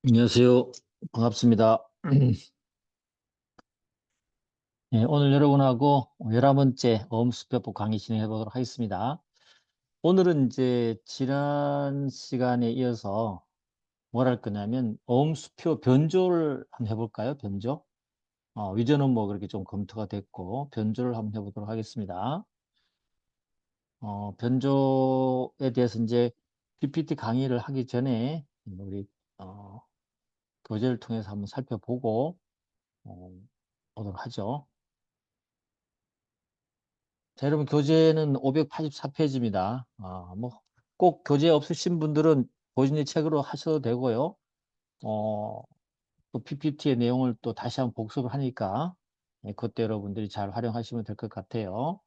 안녕하세요. 반갑습니다. 네, 오늘 여러분하고 11번째 어음수표법 강의 진행해 보도록 하겠습니다. 오늘은 이제 지난 시간에 이어서 뭘 할 거냐면 어음수표 변조를 한번 해볼까요? 변조. 위전은 뭐 그렇게 좀 검토가 됐고 변조를 한번 해보도록 하겠습니다. 변조에 대해서 이제 PPT 강의를 하기 전에 우리 어, 교재를 통해서 한번 살펴보고 어, 보도록 하죠. 자, 여러분, 교재는 584페이지입니다. 꼭 교재 없으신 분들은 고진의 책으로 하셔도 되고요. 또 PPT의 내용을 또 다시 한번 복습을 하니까, 그때 여러분들이 잘 활용하시면 될 것 같아요.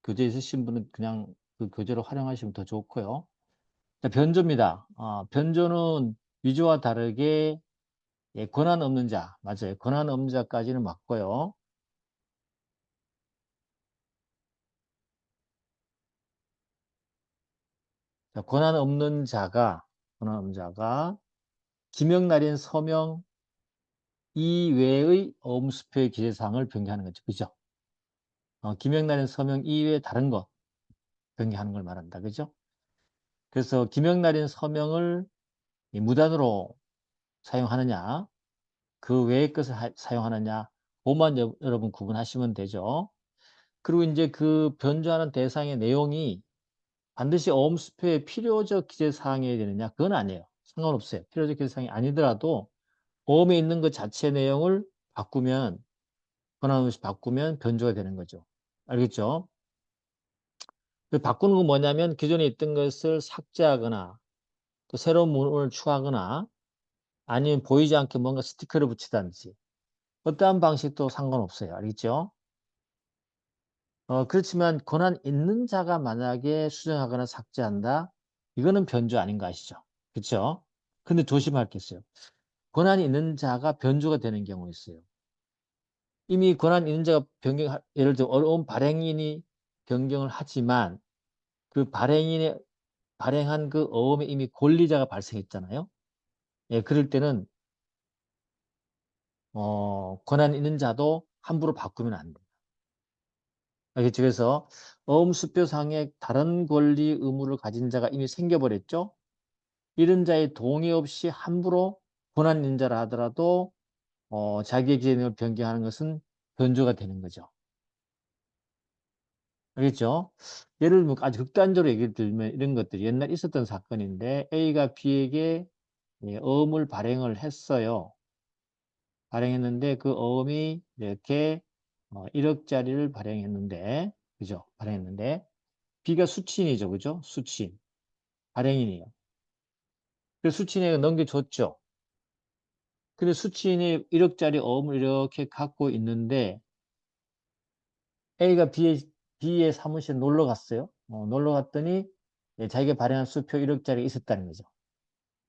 교재 있으신 분은 그냥 그 교재로 활용하시면 더 좋고요. 자, 변조입니다. 변조는 위조와 다르게 권한 없는 자, 맞아요. 권한 없는 자까지는 맞고요. 자, 권한 없는 자가 기명날인 서명 이외의 어음수표의 기재사항을 변경하는 거죠. 그죠? 기명날인 서명 이외의 다른 것 변경하는 걸 말한다. 그죠? 그래서 기명날인 서명을 무단으로 사용하느냐, 그 외의 것을 사용하느냐, 그것만 여러분 구분하시면 되죠. 그리고 이제 그 변조하는 대상의 내용이 반드시 어음수표의 필요적 기재사항이어야 되느냐, 그건 아니에요. 상관없어요. 필요적 기재사항이 아니더라도 어음에 있는 것 자체 내용을 바꾸면 권한없이 바꾸면 변조가 되는 거죠. 알겠죠? 그 바꾸는 건 뭐냐면 기존에 있던 것을 삭제하거나 또 새로운 문구를 추가하거나 아니면 보이지 않게 뭔가 스티커를 붙이든지 어떠한 방식도 상관없어요. 알겠죠? 그렇지만 권한 있는 자가 만약에 수정하거나 삭제한다? 이거는 변조 아닌 거 아시죠? 그렇죠? 근데 조심할 게 있어요. 권한이 있는 자가 변조가 되는 경우 있어요. 이미 권한 있는 자가 예를 들어 어려운 발행인이 변경을 하지만 그 발행한 그 어음에 이미 권리자가 발생했잖아요. 예, 그럴 때는 권한 있는 자도 함부로 바꾸면 안 돼요. 알겠죠? 그래서 어음수표상에 다른 권리 의무를 가진 자가 이미 생겨버렸죠. 이런 자의 동의 없이 함부로 권한 있는 자라 하더라도 자기의 기준을 변경하는 것은 변조가 되는 거죠. 알겠죠? 예를 들면 아주 극단적으로 얘기를 들면 이런 것들이 옛날 있었던 사건인데 A가 B에게 어음을 발행을 했어요. 발행했는데 그 어음이 이렇게 1억짜리를 발행했는데, 그죠? 발행했는데 B가 수취인이죠, 그죠? 수취인, 발행인이에요. 그래서 수취인에게 넘겨줬죠. 근데 수취인이 1억짜리 어음을 이렇게 갖고 있는데 A가 B의 사무실에 놀러 갔어요. 놀러 갔더니 자기가 발행한 수표 1억짜리 있었다는 거죠.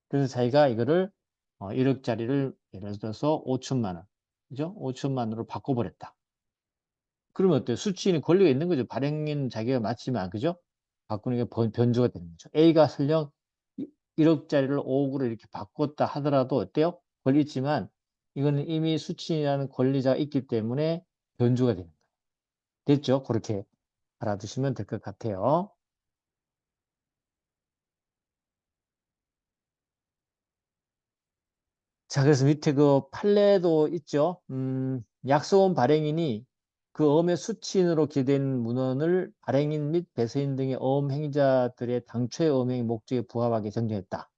그래서 자기가 이거를 1억짜리를 예를 들어서 5천만 원, 그죠? 5천만 원으로 바꿔버렸다. 그러면 어때요? 수취인이 권리가 있는 거죠. 발행인 자기가 맞지만, 그죠? 바꾸는 게 변조가 되는 거죠. A가 설령 1억짜리를 5억으로 이렇게 바꿨다 하더라도 어때요? 권리 있지만 이거는 이미 수취인이라는 권리자가 있기 때문에 변조가 되는 거예요. 됐죠? 그렇게 알아두시면 될 것 같아요. 자, 그래서 밑에 그 판례도 있죠. 약소원 발행인이 그 어음의 수취인으로 기재된 문헌을 발행인 및 배서인 등의 어음 행위자들의 당초의 어음 행위 목적에 부합하게 정정했다.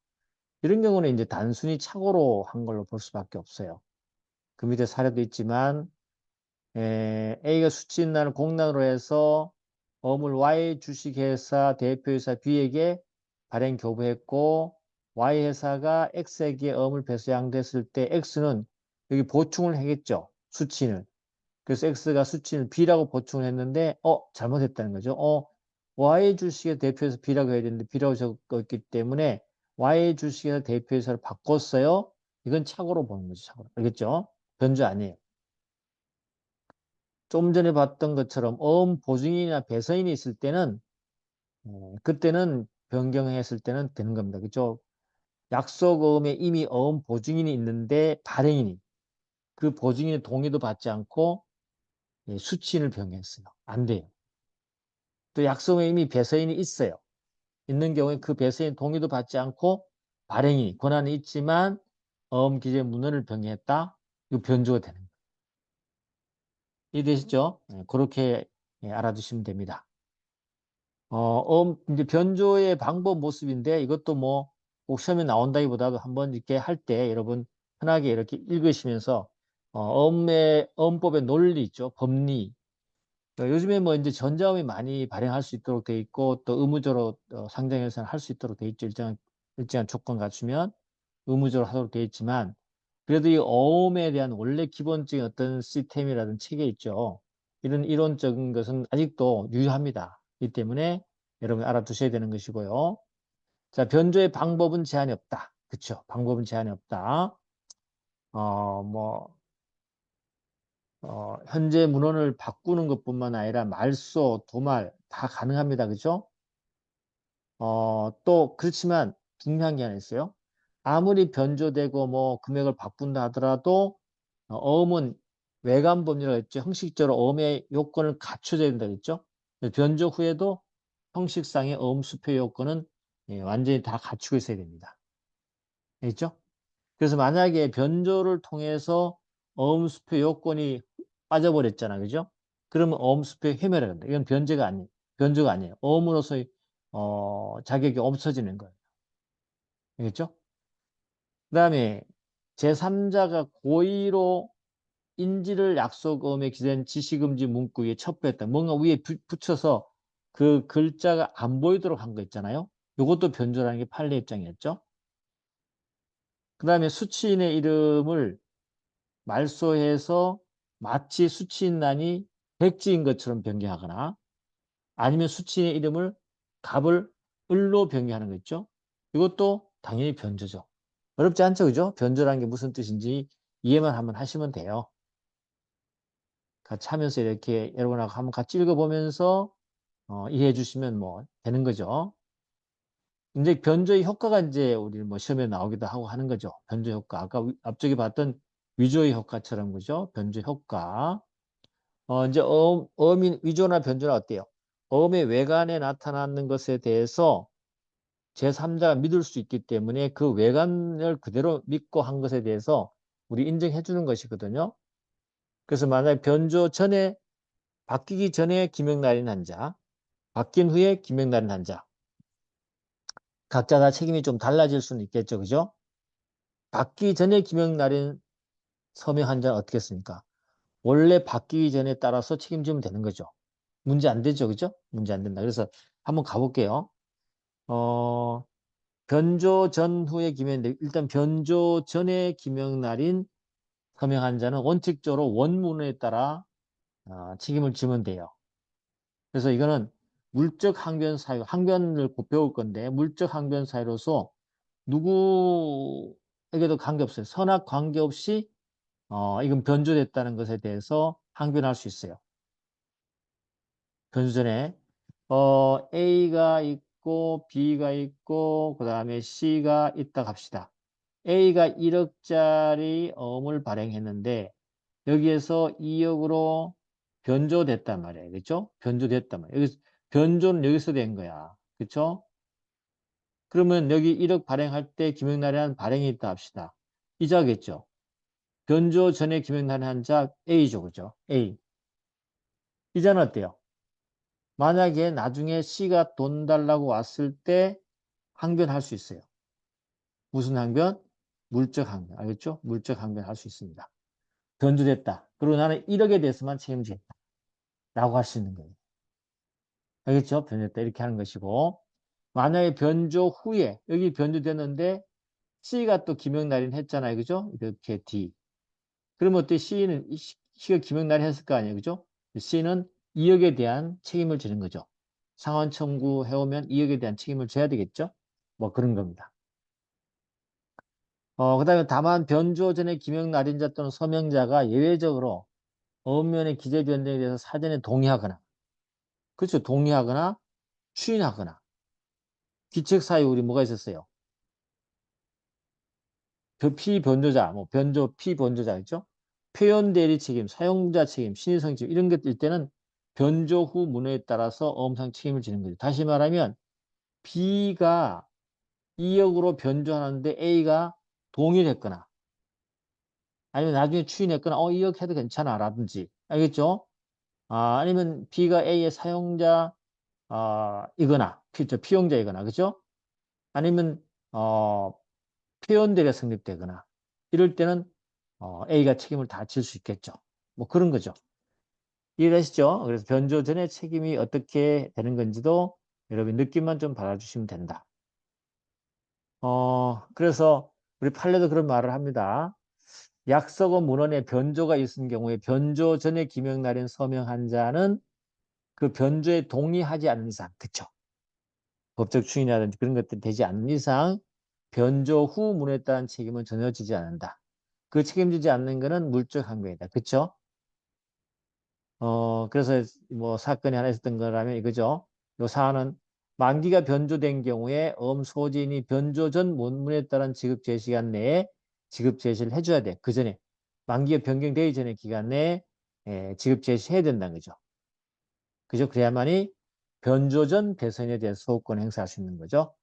이런 경우는 이제 단순히 착오로 한 걸로 볼 수밖에 없어요. 그 밑에 사례도 있지만 A가 수취인란을 공란으로 해서 어음을 Y 주식회사 대표이사 B에게 발행 교부했고 Y회사가 X에게 어음을 배수양됐을 때 X는 여기 보충을 하겠죠. 수취인을. 그래서 X가 수취인을 B라고 보충을 했는데 잘못했다는 거죠. Y 주식의 대표이사 B라고 해야 되는데 B라고 적었기 때문에 Y 주식회사 대표이사를 바꿨어요. 이건 착오로 보는 거죠. 착오로. 알겠죠? 변조 아니에요. 좀 전에 봤던 것처럼 어음 보증인이나 배서인이 있을 때는 그때는 변경했을 때는 되는 겁니다. 그죠? 약속어음에 이미 어음 보증인이 있는데 발행인이 그 보증인의 동의도 받지 않고 예, 수취인을 변경했어요. 안 돼요. 또 약속어에 이미 배서인이 있어요. 있는 경우에 그 배서인 동의도 받지 않고 발행인이 권한이 있지만 어음 기재 문헌을 변경했다. 이거 변조가 되는 거예요. 이해되시죠? 예, 그렇게 예, 알아두시면 됩니다. 이제 변조의 방법 모습인데 이것도 뭐 꼭 시험에 나온다기보다도 한번 이렇게 할 때 여러분 편하게 이렇게 읽으시면서 어법의 논리 있죠. 법리. 요즘에 뭐 이제 전자음이 많이 발행할 수 있도록 돼 있고 또 의무적으로 상장해서 할 수 있도록 돼 있죠. 일정한 조건 갖추면 의무적으로 하도록 돼 있지만 그래도 이 어음에 대한 원래 기본적인 어떤 시스템이라든 체계 있죠. 이런 이론적인 것은 아직도 유효합니다. 이 때문에 여러분 알아두셔야 되는 것이고요. 자, 변조의 방법은 제한이 없다. 그쵸? 방법은 제한이 없다. 뭐, 현재 문헌을 바꾸는 것뿐만 아니라 말소, 도말 다 가능합니다. 그죠? 또 그렇지만 중요한 게 하나 있어요. 아무리 변조되고 뭐 금액을 바꾼다 하더라도 어음은 외관 법률이라고 했죠. 형식적으로 어음의 요건을 갖춰져야 된다고 했죠. 변조 후에도 형식상의 어음 수표 요건은 예, 완전히 다 갖추고 있어야 됩니다. 알겠죠? 그래서 만약에 변조를 통해서 어음 수표 요건이 빠져버렸잖아. 그죠? 그러면 어음 수표의 해멸을 한다. 이건 변조가 아니에요. 어음으로서의 자격이 없어지는 거예요. 알겠죠? 그다음에 제3자가 고의로 인지를 약속어음에 기재된 지시금지 문구 위에 첩부했다. 뭔가 위에 붙여서 그 글자가 안 보이도록 한 거 있잖아요. 이것도 변조라는 게 판례 입장이었죠. 그 다음에 수취인의 이름을 말소해서 마치 수취인란이 백지인 것처럼 변경하거나 아니면 수취인의 이름을 갑을 을로 변경하는 거 있죠. 이것도 당연히 변조죠. 어렵지 않죠, 그죠? 변조라는 게 무슨 뜻인지 이해만 한번 하시면 돼요. 같이 하면서 이렇게 여러분하고 한번 같이 읽어보면서 이해해 주시면 뭐 되는 거죠. 이제 변조의 효과가 이제 우리 뭐 시험에 나오기도 하고 하는 거죠. 변조 효과. 아까 앞쪽에 봤던 위조의 효과처럼 그죠? 변조 효과. 이제 어민 위조나 변조나 어때요? 어음의 외관에 나타나는 것에 대해서 제3자가 믿을 수 있기 때문에 그 외관을 그대로 믿고 한 것에 대해서 우리 인정해 주는 것이거든요. 그래서 만약 변조 전에 바뀌기 전에 기명날인 한 자, 바뀐 후에 기명날인 한 자. 각자 다 책임이 좀 달라질 수는 있겠죠. 그죠? 바뀌기 전에 기명날인 서명 한 자는 어떻게 했습니까? 원래 바뀌기 전에 따라서 책임지면 되는 거죠. 문제 안 되죠. 그죠? 문제 안 된다. 그래서 한번 가볼게요. 어, 변조 전후의 기명인데 일단 변조 전에 기명날인 서명 한 자는 원칙적으로 원문에 따라 책임을 지면 돼요. 그래서 이거는 물적 항변 사유, 항변을 곧 배울 건데 물적 항변 사유로서 누구에게도 관계없어요. 선악 관계없이 이건 변조됐다는 것에 대해서 항변할 수 있어요. 변조 전에 A가 있고 B가 있고 그 다음에 C가 있다 합시다. A가 1억짜리 어음을 발행했는데 여기에서 2억으로 변조됐단 말이에요. 그렇죠? 변조됐단 말이에요. 변조는 여기서 된 거야. 그렇죠? 그러면 여기 1억 발행할 때 김영란이라는 발행이 있다 합시다. 이자겠죠. 변조 전에 김영란이 한 자 A죠. 그죠? A. 이자는 어때요? 만약에 나중에 C가 돈 달라고 왔을 때 항변할 수 있어요. 무슨 항변? 물적 항변. 알겠죠? 물적 항변 할 수 있습니다. 변조됐다. 그리고 나는 1억에 대해서만 책임지겠다. 라고 할 수 있는 거예요. 알겠죠? 변조됐다. 이렇게 하는 것이고. 만약에 변조 후에 여기 변조됐는데 C가 또 기명날인 했잖아요. 그죠? 이렇게 D. 그러면 어때? C가 기명날인 했을 거 아니에요. 그죠? C는 2억에 대한 책임을 지는 거죠. 상환 청구해오면 2억에 대한 책임을 져야 되겠죠? 뭐 그런 겁니다. 그 다음에 다만 변조 전에 기명날인자 또는 서명자가 예외적으로 어음면의 기재 변경에 대해서 사전에 동의하거나, 그렇죠? 동의하거나 추인하거나. 기책 사유 우리 뭐가 있었어요? 피변조자, 뭐 변조, 피변조자 있죠? 표현 대리 책임, 사용자 책임, 신의성 책임 이런 것일 때는 변조 후 문헌에 따라서 어음상 책임을 지는 거죠. 다시 말하면 B가 2억으로 변조하는데 A가 동의를 했거나 아니면 나중에 추인했거나 2억 해도 괜찮아 라든지 알겠죠? 아니면 B가 A의 사용자 이거나 피용자이거나 그죠? 아니면 표현대가 성립되거나 이럴 때는 A가 책임을 다 질 수 있겠죠. 뭐 그런 거죠. 이해되시죠? 그래서 변조 전에 책임이 어떻게 되는 건지도 여러분 느낌만 좀 받아주시면 된다. 그래서 우리 판례도 그런 말을 합니다. 약속어 문헌에 변조가 있은 경우에 변조 전에 기명날인 서명한 자는 그 변조에 동의하지 않는 이상, 그쵸? 법적 추인이라든지 그런 것들이 되지 않는 이상 변조 후 문헌에 따른 책임은 전혀 지지 않는다. 그 책임지지 않는 것은 물적 항변이다. 그쵸? 그래서 뭐 사건이 하나 있었던 거라면 이거죠. 요 사안은 만기가 변조된 경우에 소지인이 변조 전 문문에 따른 지급 제시간 내에 지급 제시를 해줘야 돼. 그 전에 만기가 변경되기 전에 기간 내에 지급 제시해야 된다는 거죠. 그죠? 그래야만이 변조 전 배선에 대해서 소유권 행사할 수 있는 거죠.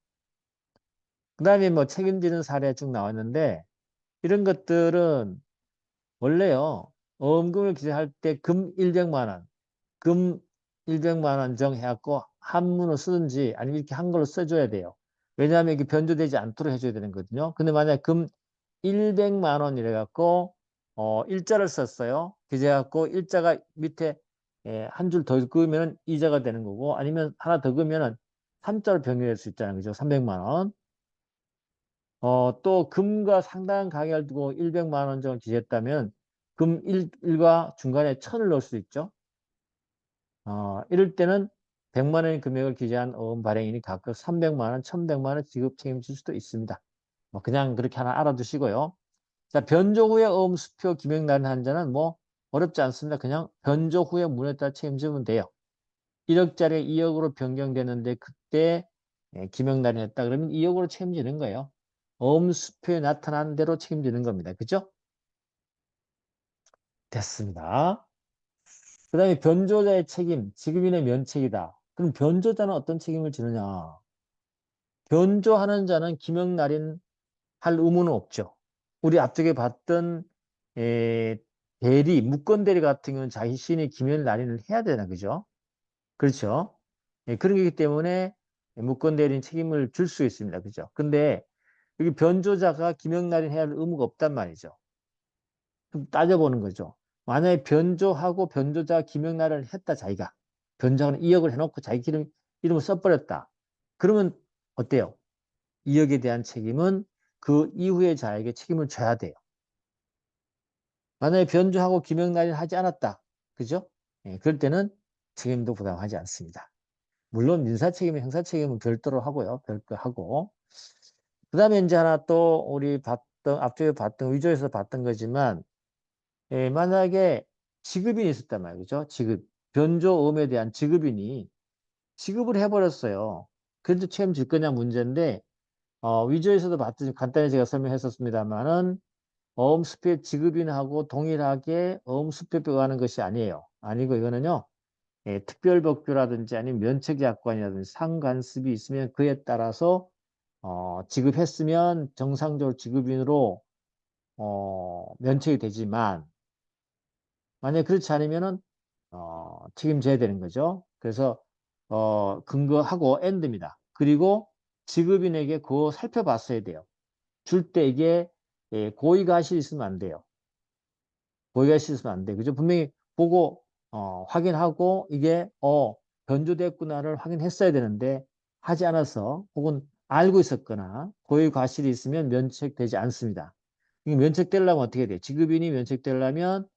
그 다음에 뭐 책임지는 사례 쭉 나왔는데 이런 것들은 원래요. 어음금을 기재할 때 금 100만 원, 금 100만 원 정해갖고 한문을 쓰든지 아니면 이렇게 한글로 써줘야 돼요. 왜냐하면 이게 변조되지 않도록 해줘야 되는 거거든요. 근데 만약 금 100만 원 이래갖고 일자를 썼어요. 기재해갖고 일자가 밑에 한 줄 더 그으면 이자가 되는 거고 아니면 하나 더 그으면 3자로 변경될 수 있잖아요. 그죠? 300만 원. 또 금과 상당한 가격을 두고 100만 원 정도 기재했다면 금 1과 중간에 1000을 넣을 수 있죠. 이럴 때는 100만 원의 금액을 기재한 어음 발행인이 각각 300만 원, 1100만 원 지급 책임질 수도 있습니다. 뭐 그냥 그렇게 하나 알아두시고요. 자, 변조 후에 어음 수표 기명 날인 한자는 뭐 어렵지 않습니다. 그냥 변조 후에 문에 따라 책임지면 돼요. 1억짜리 2억으로 변경되는데 그때 기명 날인했다 그러면 2억으로 책임지는 거예요. 어음 수표에 나타난 대로 책임지는 겁니다. 그죠? 됐습니다. 그 다음에 변조자의 책임, 지급인의 면책이다. 그럼 변조자는 어떤 책임을 지느냐? 변조하는 자는 기명날인 할 의무는 없죠. 우리 앞쪽에 봤던 대리, 무권 대리 같은 경우는 자신이 기명날인을 해야 되나 그죠? 그렇죠? 그런 거기 때문에 무권 대리인 책임을 줄 수 있습니다. 그죠? 근데 여기 변조자가 기명날인 해야 할 의무가 없단 말이죠. 좀 따져보는 거죠. 만약에 변조하고 변조자 기명날인을 했다 자기가 변조하는 2억을 해놓고 자기 이름을 써버렸다. 그러면 어때요? 2억에 대한 책임은 그 이후에 자에게 책임을 져야 돼요. 만약에 변조하고 기명날인을 하지 않았다. 그죠? 그럴 때는 책임도 부담하지 않습니다. 물론 민사책임은 형사책임은 별도로 하고요. 별도 하고. 그 다음에 이제 하나 또 우리 앞쪽에 봤던 위조에서 봤던 거지만 만약에 지급인이 있었단 말이죠. 지급. 변조음에 대한 지급인이 지급을 해버렸어요. 그래도 책임질 거냐 문제인데 위조에서도 봤듯이 간단히 제가 설명했었습니다만은 어음수표 지급인하고 동일하게 어음수표표가 하는 것이 아니에요. 아니고 이거는요. 특별법규라든지 아니면 면책약관이라든지 상관습이 있으면 그에 따라서 지급했으면 정상적으로 지급인으로 면책이 되지만 만약에 그렇지 않으면은 책임져야 되는 거죠. 그래서 근거하고 엔드입니다. 그리고 지급인에게 그거 살펴봤어야 돼요. 줄 때 이게 고의가실이 있으면 안 돼요. 고의가실이 있으면 안 돼요. 그죠? 분명히 보고 확인하고 이게 변조됐구나를 확인했어야 되는데 하지 않아서 혹은 알고 있었거나 고의과실이 있으면 면책되지 않습니다. 이게 면책되려면 어떻게 돼요? 지급인이 면책되려면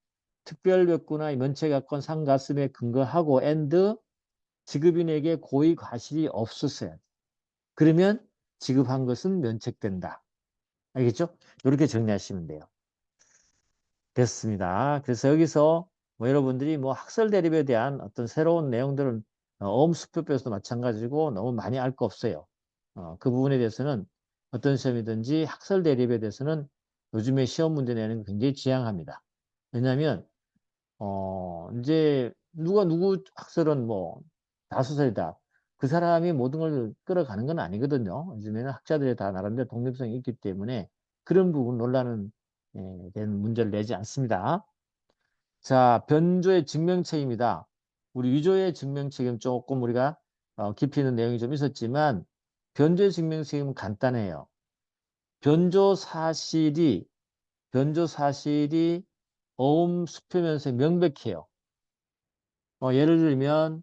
특별법규나 면책약관 상가슴에 근거하고 and 지급인에게 고의 과실이 없었어야 돼. 그러면 지급한 것은 면책된다. 알겠죠? 이렇게 정리하시면 돼요. 됐습니다. 그래서 여기서 뭐 여러분들이 뭐 학설 대립에 대한 어떤 새로운 내용들은 어음수표에서도 마찬가지고 너무 많이 알 거 없어요. 그 부분에 대해서는 어떤 시험이든지 학설 대립에 대해서는 요즘에 시험 문제 내는 거 굉장히 지양합니다. 왜냐하면 이제 누구 학설은 뭐 다수설이다. 그 사람이 모든 걸 끌어가는 건 아니거든요. 요즘에는 학자들이 다 나름대로 독립성이 있기 때문에 그런 부분 논란은 된 문제를 내지 않습니다. 자, 변조의 증명책입니다. 우리 위조의 증명책임 조금 우리가 깊이 있는 내용이 좀 있었지만 변조의 증명책임은 간단해요. 변조 사실이 변조 사실이 어음 수표면서 명백해요. 예를 들면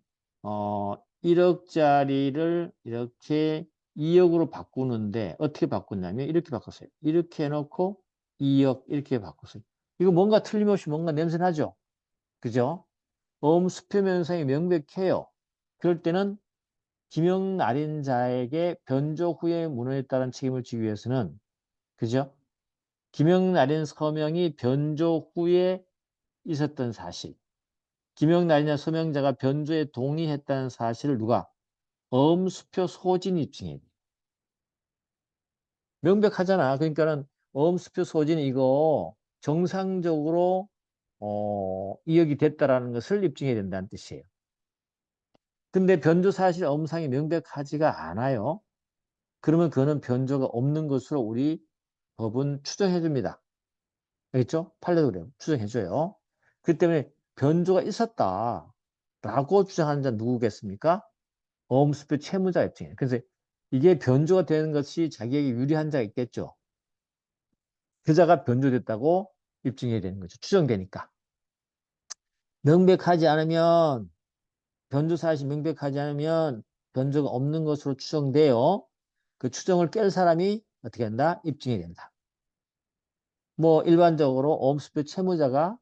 1억짜리를 이렇게 2억으로 바꾸는데 어떻게 바꿨냐면 이렇게 바꿨어요. 이렇게 해놓고 2억 이렇게 바꿨어요. 이거 뭔가 틀림없이 뭔가 냄새나죠? 그죠? 어음 수표면상이 명백해요. 그럴 때는 김영날인자에게 변조 후에 문헌에 따른 책임을 지기 위해서는 그죠? 김영날인 서명이 변조 후에 있었던 사실, 김영란이나 서명자가 변조에 동의했다는 사실을 누가? 어음수표 소진이 입증해야 돼. 명백하잖아. 그러니까는 어음수표 소진 이거 정상적으로 이역이 됐다라는 것을 입증해야 된다는 뜻이에요. 근데 변조 사실 어음상이 명백하지가 않아요. 그러면 그거는 변조가 없는 것으로 우리 법은 추정해 줍니다. 알겠죠? 판례도 그래요. 추정해 줘요. 그 때문에 변조가 있었다라고 주장하는 자는 누구겠습니까? 어음수표 채무자 입증이에요. 그래서 이게 변조가 되는 것이 자기에게 유리한 자가 있겠죠. 그 자가 변조됐다고 입증해야 되는 거죠. 추정되니까. 명백하지 않으면 변조 사실이 명백하지 않으면 변조가 없는 것으로 추정돼요. 그 추정을 깰 사람이 어떻게 한다? 입증해야 된다. 뭐 일반적으로 어음수표 채무자가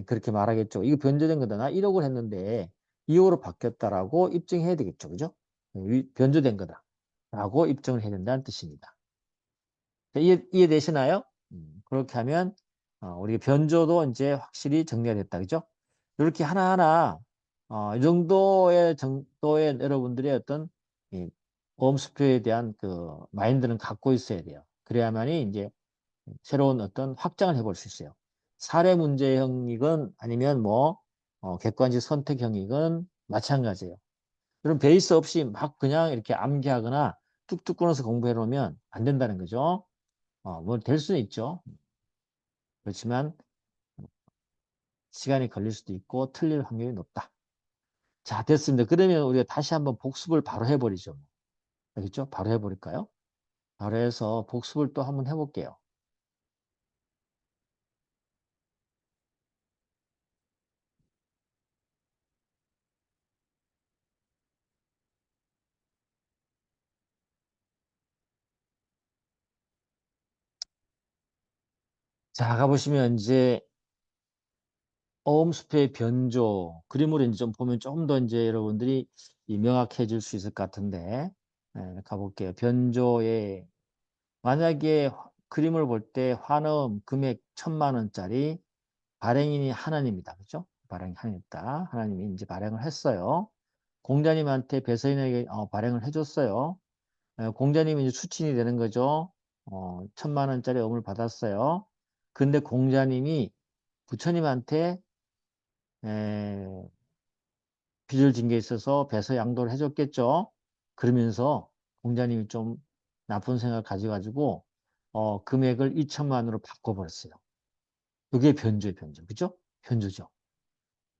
그렇게 말하겠죠. 이거 변조된 거다. 나 1억을 했는데 2억으로 바뀌었다라고 입증해야 되겠죠. 그죠? 변조된 거다. 라고 입증을 해야 된다는 뜻입니다. 이해되시나요? 그렇게 하면 우리 변조도 이제 확실히 정리가 됐다. 그죠? 이렇게 하나하나 이 정도의 정도의 여러분들의 어떤 이 보험수표에 대한 그 마인드는 갖고 있어야 돼요. 그래야만이 이제 새로운 어떤 확장을 해볼 수 있어요. 사례 문제형이건 아니면 뭐 객관식 선택형이건 마찬가지예요. 그럼 베이스 없이 막 그냥 이렇게 암기하거나 뚝뚝 끊어서 공부해 놓으면 안 된다는 거죠. 뭐 될 수는 있죠. 그렇지만 시간이 걸릴 수도 있고 틀릴 확률이 높다. 자, 됐습니다. 그러면 우리가 다시 한번 복습을 바로 해버리죠. 알겠죠? 바로 해버릴까요? 바로 해서 복습을 또 한번 해볼게요. 자, 가보시면 이제 어음수표의 변조 그림으로 이제 좀 보면 좀 더 이제 여러분들이 명확해질 수 있을 것 같은데 가볼게요. 변조의 만약에 그림을 볼 때 환음 금액 1,000만 원짜리 발행인이 하나님이다. 그죠? 발행이 하나님이다. 하나님이 이제 발행을 했어요. 공자님한테 배서인에게 발행을 해줬어요. 공자님이 이제 수친이 되는 거죠. 1,000만 원짜리 어음을 받았어요. 근데 공자님이 부처님한테 에, 빚을 진 게 있어서 배서 양도를 해줬겠죠. 그러면서 공자님이 좀 나쁜 생각을 가져가지고 금액을 2천만으로 바꿔버렸어요. 그게 변조의 변조. 그죠? 변조죠.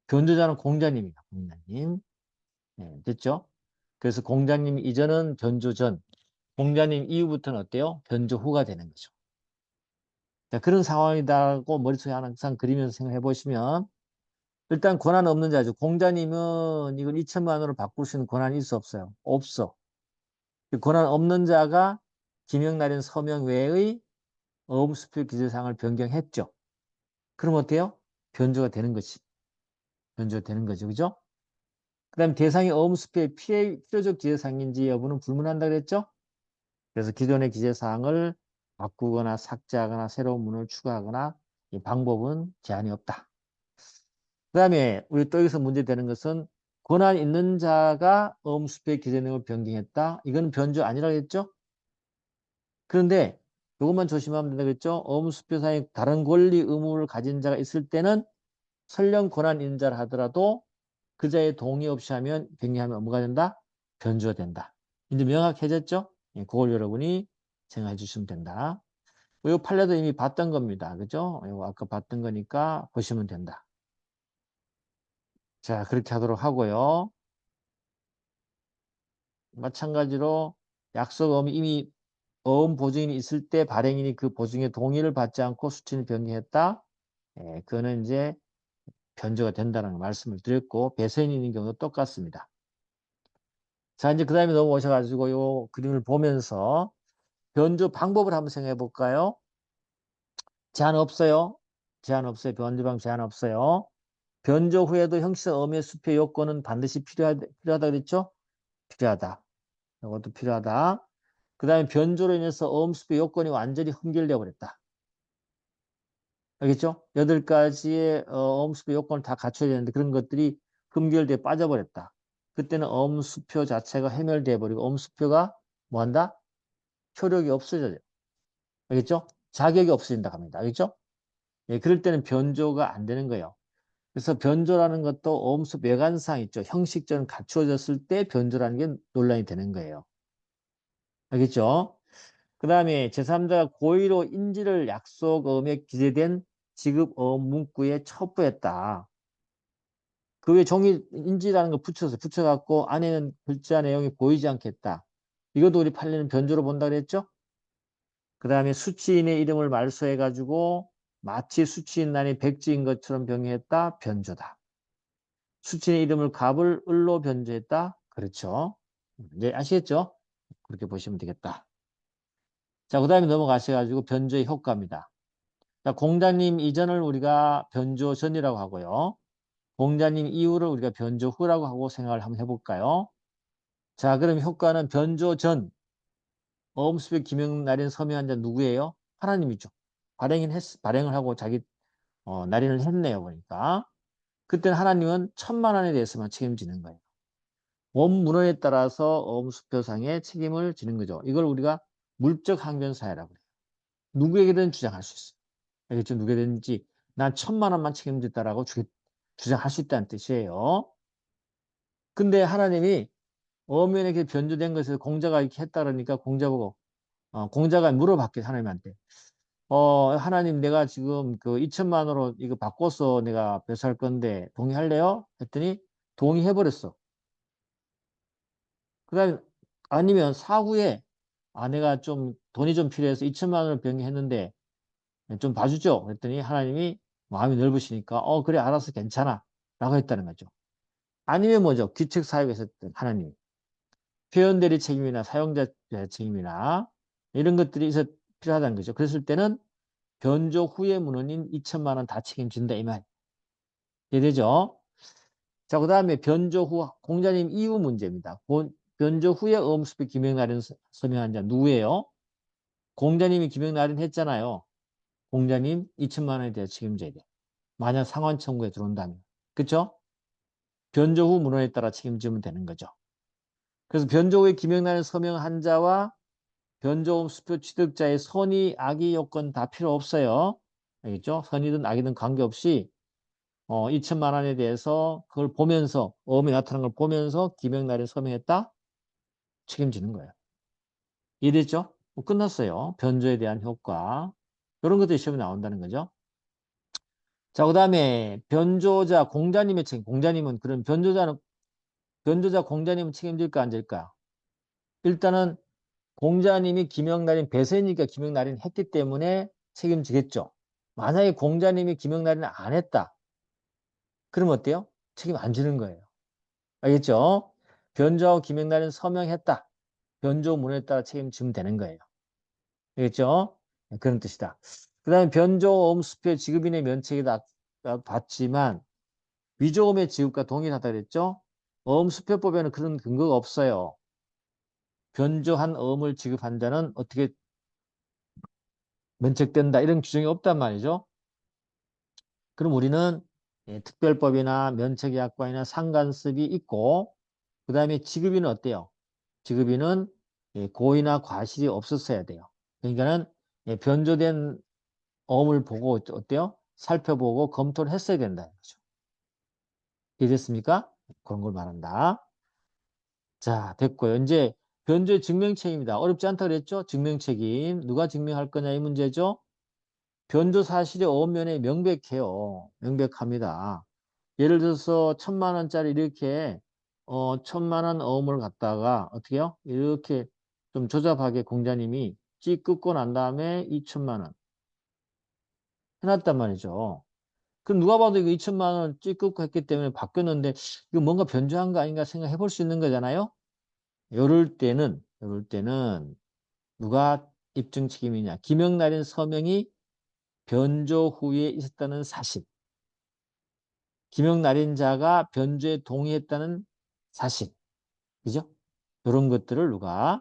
변조자는 공자님이다. 공자님. 네, 됐죠? 그래서 공자님 이전은 변조 전, 공자님 이후부터는 어때요? 변조 후가 되는 거죠. 자, 그런 상황이다고 머릿속에 항상 그리면서 생각해 보시면 일단 권한 없는 자죠. 공자님은 이걸 2천만원으로 바꿀 수 있는 권한이 있어 없어요? 없어. 그 권한 없는 자가 김영날인 서명 외의 어음수표 기재사항을 변경했죠. 그럼 어때요? 변조가 되는 것이. 변조가 되는 거죠. 그죠? 그 다음 대상이 어음수표의 필요적 기재사항인지 여부는 불문한다 그랬죠? 그래서 기존의 기재사항을 바꾸거나 삭제하거나 새로운 문을 추가하거나 이 방법은 제한이 없다. 그 다음에 우리 또 여기서 문제되는 것은 권한 있는 자가 어음수표의 기재 내용을 변경했다. 이건 변조 아니라고 했죠? 그런데 이것만 조심하면 된다 그랬죠? 어음수표상에 다른 권리 의무를 가진 자가 있을 때는 설령 권한 인자를 하더라도 그 자의 동의 없이 하면 변경하면 뭐가 된다? 변조가 된다. 이제 명확해졌죠? 예, 그걸 여러분이 생각해 주시면 된다. 이 판례도 이미 봤던 겁니다. 그죠? 이거 아까 봤던 거니까 보시면 된다. 자, 그렇게 하도록 하고요. 마찬가지로 약속어음이 이미 어음 보증인이 있을 때 발행인이 그 보증의 동의를 받지 않고 수치를 변경했다. 예, 그거는 이제 변조가 된다는 말씀을 드렸고 배서인이 있는 경우도 똑같습니다. 자, 이제 그 다음에 넘어오셔가지고 요 그림을 보면서 변조 방법을 한번 생각해 볼까요? 제한 없어요. 제한 없어요. 변조 방법 제한 없어요. 변조 후에도 형식상 어음의 수표 요건은 반드시 필요하다 그랬죠? 필요하다. 이것도 필요하다. 그 다음에 변조로 인해서 어음 수표 요건이 완전히 흠결되어 버렸다. 알겠죠? 8가지의 어음 수표 요건을 다 갖춰야 되는데 그런 것들이 흠결되어 빠져버렸다. 그때는 어음 수표 자체가 해멸되어 버리고 어음 수표가 뭐한다? 효력이 없어져요. 알겠죠? 자격이 없어진다 합니다. 알겠죠? 예, 그럴 때는 변조가 안 되는 거예요. 그래서 변조라는 것도 어음수 외관상 있죠. 형식적으로 갖추어졌을 때 변조라는 게 논란이 되는 거예요. 알겠죠? 그 다음에 제3자가 고의로 인지를 약속어음에 기재된 지급어음 문구에 첩부했다. 그 외에 종이 인지라는 거 붙여갖고 안에는 글자 내용이 보이지 않겠다. 이것도 우리 판례는 변조로 본다 그랬죠? 그 다음에 수치인의 이름을 말소해가지고 마치 수치인란이 백지인 것처럼 변경했다. 변조다. 수치인의 이름을 갑을 을로 변조했다. 그렇죠. 이제 아시겠죠? 그렇게 보시면 되겠다. 자, 그 다음에 넘어가셔가지고 변조의 효과입니다. 자, 공자님 이전을 우리가 변조 전이라고 하고요. 공자님 이후를 우리가 변조 후라고 하고 생각을 한번 해볼까요? 자, 그럼 효과는 변조 전, 어음수표 기명날인 서명한 자 누구예요? 하나님이죠. 발행을 하고 자기 날인을 했네요. 보니까. 그때는 하나님은 천만 원에 대해서만 책임지는 거예요. 원문헌에 따라서 어음수표상의 책임을 지는 거죠. 이걸 우리가 물적 항변사회라고 그래요. 누구에게든 주장할 수 있어요. 알겠죠? 누구든지 난 천만 원만 책임졌다라고 주장할 수 있다는 뜻이에요. 근데 하나님이 어면에게 변조된 것을 공자가 이렇게 했다 그러니까 공자 보고 공자가 물어봤겠 하나님한테. 하나님 내가 지금 그 2천만 원으로 이거 바꿔서 내가 배수할 건데 동의할래요? 했더니 동의해버렸어. 그다음에 아니면 사후에 내가 좀 돈이 좀 필요해서 2천만 원을 변경했는데 좀 봐주죠. 그랬더니 하나님이 마음이 넓으시니까 그래 알아서 괜찮아 라고 했다는 거죠. 아니면 뭐죠? 규칙 사유에서 하나님 표현 대리 책임이나 사용자 책임이나 이런 것들이 필요하다는 거죠. 그랬을 때는 변조 후에 문헌인 2천만 원 다 책임진다 이 말. 이해되죠? 자, 그 다음에 변조 후 공자님 이후 문제입니다. 변조 후에 어음수표 기명날인 서명한 자 누구예요? 공자님이 기명날인 했잖아요. 공자님 2천만 원에 대해 책임져야 돼. 만약 상환 청구에 들어온다면. 그쵸? 변조 후 문헌에 따라 책임지면 되는 거죠. 그래서 변조 후에 기명날인 서명한 자와 변조음 수표 취득자의 선의, 악의 요건 다 필요 없어요. 알겠죠? 선의든 악이든 관계없이 2천만 원에 대해서 그걸 보면서 어음이 나타난 걸 보면서 기명날인 서명했다? 책임지는 거예요. 이해됐죠? 끝났어요. 변조에 대한 효과. 이런 것들이 시험에 나온다는 거죠. 자, 그 다음에 변조자 공자님의 책임. 공자님은 그런 변조자 공자님은 책임질까 안 질까? 일단은 공자님이 김영날인 배세니까 김영날인 했기 때문에 책임지겠죠. 만약에 공자님이 김영날인을 안 했다. 그러면 어때요? 책임 안 지는 거예요. 알겠죠? 변조하고 김영날인 서명했다. 변조문에 따라 책임지면 되는 거예요. 알겠죠? 그런 뜻이다. 그 다음에 변조음 수표 지급인의 면책이다 봤지만 위조음의 지급과 동일하다 그랬죠? 어음수표법에는 그런 근거가 없어요. 변조한 어음을 지급한 자는 어떻게 면책된다 이런 규정이 없단 말이죠. 그럼 우리는 특별법이나 면책약관이나 상간습이 있고 그 다음에 지급인은 어때요? 지급인은 고의나 과실이 없었어야 돼요. 그러니까는 변조된 어음을 보고 어때요? 살펴보고 검토를 했어야 된다는 거죠. 이해됐습니까? 그런 걸 말한다. 자, 됐고요. 이제 변조의 증명책임이다. 어렵지 않다 그랬죠? 증명책임. 누가 증명할 거냐 이 문제죠? 변조 사실의 어음면에 명백해요. 명백합니다. 예를 들어서 1,000만 원짜리 이렇게 1,000만 원 어음을 갖다가 어떻게 해요? 이렇게 좀 조잡하게 공자님이 찍 긋고 난 다음에 2,000만 원 해놨단 말이죠. 그럼 누가 봐도 이거 2,000만 원 찍 긋고 했기 때문에 바뀌었는데 이거 뭔가 변조한 거 아닌가 생각해 볼 수 있는 거잖아요. 요럴 때는 누가 입증 책임이냐? 김영날인 서명이 변조 후에 있었다는 사실. 김영날인자가 변조에 동의했다는 사실. 그죠? 이런 것들을 누가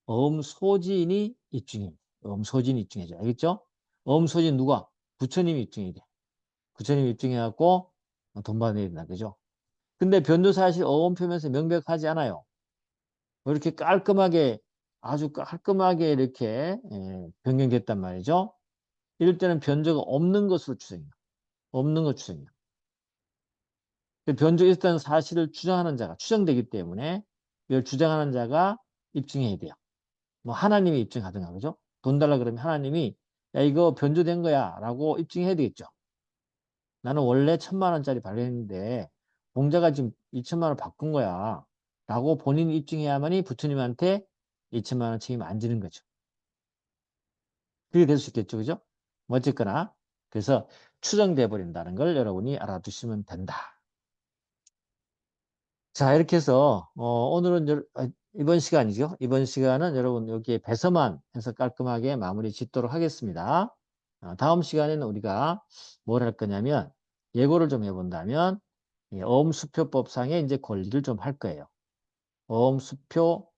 어음소진이 입증해. 어음소진이 입증해줘. 알겠죠? 어음소진 누가? 부처님이 입증해야 돼. 부처님이 입증해갖고 돈 받아야 된다. 그죠? 근데 변조사실 어음표면서 명백하지 않아요. 이렇게 깔끔하게 아주 깔끔하게 이렇게 변경됐단 말이죠. 이럴 때는 변조가 없는 것으로 추정해요. 없는 것 추정해요. 변조가 있었다는 사실을 주장하는 자가 추정되기 때문에 이걸 주장하는 자가 입증해야 돼요. 뭐 하나님이 입증하든가 그죠? 돈 달라 그러면 하나님이 야 이거 변조된 거야 라고 입증해야 되겠죠. 나는 원래 1,000만 원짜리 발행했는데 공자가 지금 2,000만 원 바꾼 거야 라고 본인이 입증해야만이 부처님한테 2,000만 원 책임 안 지는 거죠. 그게 될 수 있겠죠. 그죠? 뭐 어쨌거나 그래서 추정돼 버린다는 걸 여러분이 알아두시면 된다. 자, 이렇게 해서 오늘은 이번 시간이죠. 이번 시간은 여러분 여기에 배서만 해서 깔끔하게 마무리 짓도록 하겠습니다. 다음 시간에는 우리가 뭘 할 거냐면 예고를 좀 해본다면 어음수표법상의 이제 권리를 좀 할 거예요. 어음수표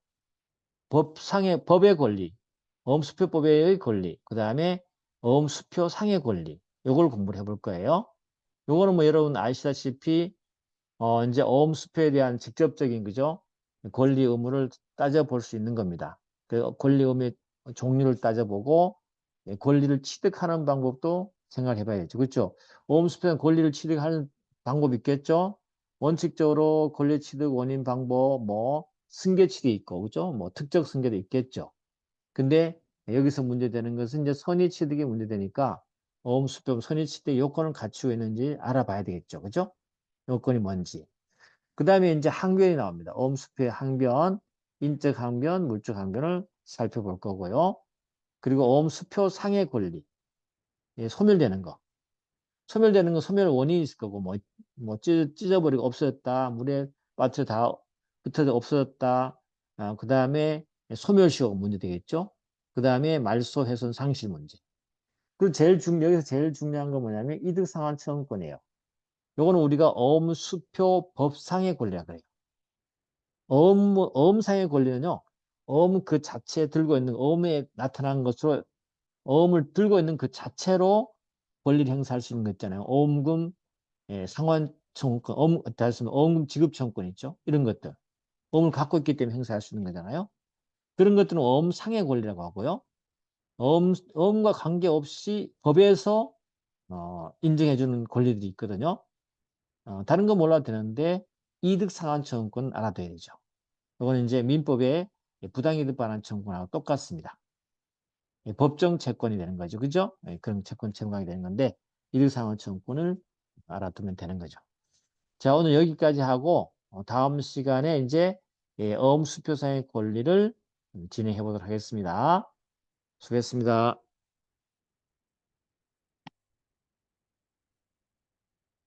법의 권리, 어음수표법의 권리, 그 다음에 어음수표상의 권리, 요걸 공부를 해볼 거예요. 요거는 뭐 여러분 아시다시피 이제 어음수표에 대한 직접적인 그죠? 권리 의무를 따져볼 수 있는 겁니다. 그 권리 의무의 종류를 따져보고 권리를 취득하는 방법도 생각해 봐야죠. 그렇죠? 어음수표는 권리를 취득하는 방법이 있겠죠? 원칙적으로 권리 취득 원인 방법 뭐 승계 취득이 있고 그죠? 뭐 특적 승계도 있겠죠. 근데 여기서 문제되는 것은 이제 선의 취득이 문제되니까 어음수표 선의 취득 요건을 갖추고 있는지 알아봐야 되겠죠. 그죠? 요건이 뭔지. 그 다음에 이제 항변이 나옵니다. 어음수표의 항변, 인적 항변, 물적 항변을 살펴볼 거고요. 그리고 어음수표 상의 권리, 소멸되는 거. 소멸되는 건 소멸 원인이 있을 거고, 뭐 찢어버리고 없어졌다, 물에 빠져 다 붙어서 없어졌다. 그 다음에 소멸시효가 문제되겠죠. 그 다음에 말소 훼손 상실 문제. 그리고 여기서 제일 중요한 건 뭐냐면 이득상환청구권이에요. 요거는 우리가 어음수표 법상의 권리라 그래요. 어음상의 권리는요, 어음 그 자체에 들고 있는 어음에 나타난 것으로 어음을 들고 있는 그 자체로 권리를 행사할 수 있는 거 있잖아요. 어음금 상환 청구권, 다시 말해서 어음금 지급 청구권 있죠. 이런 것들. 어음을 갖고 있기 때문에 행사할 수 있는 거잖아요. 그런 것들은 어음상의 권리라고 하고요. 어음과 관계없이 법에서 인정해주는 권리들이 있거든요. 다른 거 몰라도 되는데 이득 상환 청구권 알아둬야 되죠. 이거는 이제 민법의 부당이득 반환 청구하고 똑같습니다. 법정 채권이 되는 거죠. 그죠? 그런 채권 청구하게 되는 건데 이득상환 청구권을 알아두면 되는 거죠. 자, 오늘 여기까지 하고 다음 시간에 이제 어음수표상의 권리를 진행해 보도록 하겠습니다. 수고했습니다.